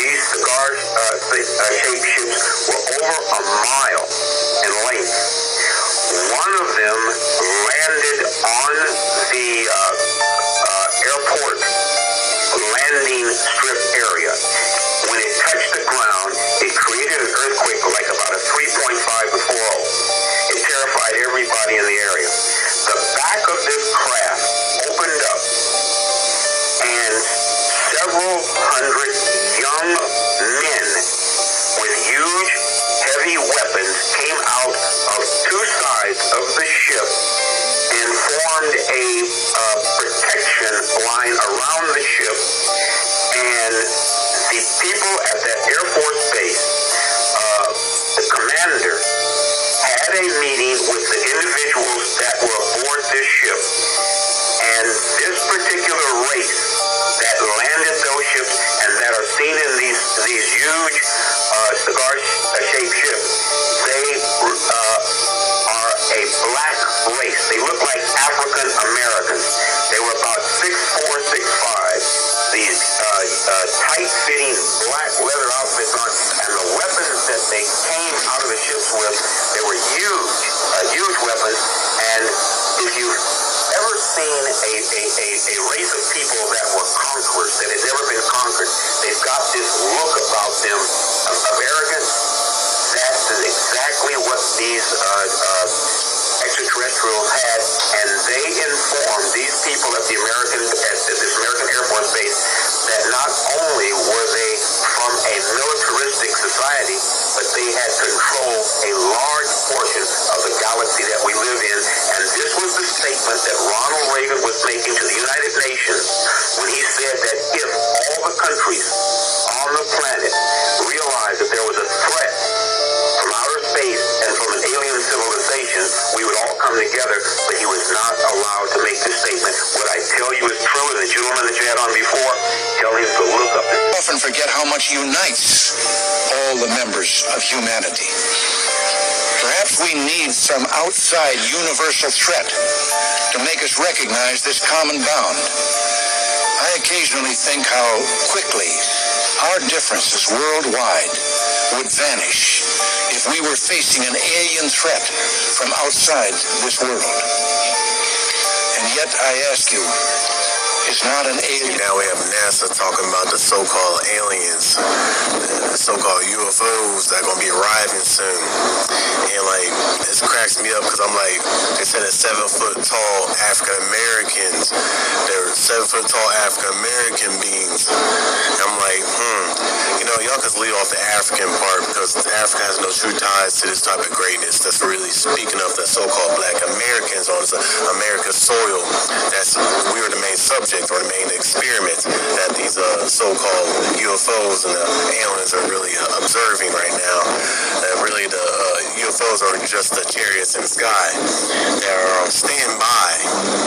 These cigar-shaped ships were over a mile in length. One of them landed on the airport landing strip area. When it touched the ground, it created an earthquake like about a 3.5 to 4. It terrified everybody in the area. The back of this craft opened up, and several hundred young men with huge, heavy weapons came out of two sides of the ship and formed a protection line around the ship. And the people at that Air Force base, the commander, had a meeting with the individuals that were aboard this ship. And this particular race that landed those ships and that are seen in these huge cigar-shaped ships, they are a black race. They look like African Americans. They were about 6'4", 6'5". These tight-fitting black leather outfits on, and the weapons that they came out of the ships with, they were huge weapons. And if you've ever seen a race of people that were conquerors, that has never been conquered, they've got this look about them of arrogance. That is exactly what these extraterrestrials had, and they informed these people at this American Air Force base that not only were they from a militaristic society, but they had controlled a large portion of the galaxy that we live in. And this was the statement that Ronald Reagan was making to the United Nations when he said that if all the countries on the planet realized that there was a threat from outer space and from an alien civilization, we would all come together. But he was not allowed to make this statement. What I tell you is true, and the gentleman that you had on before, tell him to look up this. Often forget how much unites all the members of humanity. Perhaps we need some outside universal threat to make us recognize this common bond. I occasionally think how quickly our differences worldwide would vanish if we were facing an alien threat from outside this world. And yet I ask you, it's not an alien. Now we have NASA talking about the so-called aliens, the so-called UFOs that are going to be arriving soon. And like, this cracks me up because I'm like, they said that 7-foot-tall African Americans, they're 7-foot-tall African American beings. And I'm like, y'all can leave off the African part because Africa has no true ties to this type of greatness. That's really speaking of the so-called Black Americans on America's soil. We were the main subject or the main experiment that these so-called UFOs and the aliens are really observing right now. Really, the UFOs are just the chariots in the sky that are on standby